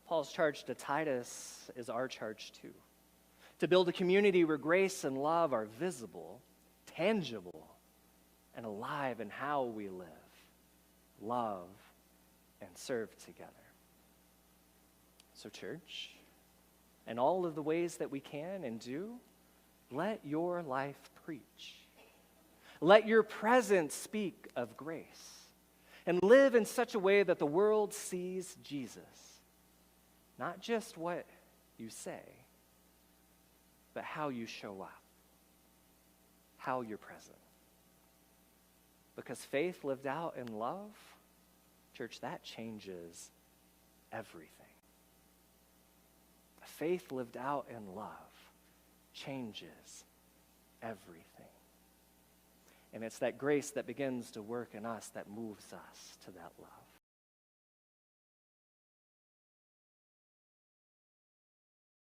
Paul's charge to Titus is our charge too. To build a community where grace and love are visible, tangible, and alive in how we live, love, and serve together. So, church, in all of the ways that we can and do, let your life preach. Let your presence speak of grace. And live in such a way that the world sees Jesus. Not just what you say, but how you show up. How you're present. Because faith lived out in love, church, that changes everything. Faith lived out in love changes everything. And it's that grace that begins to work in us that moves us to that love.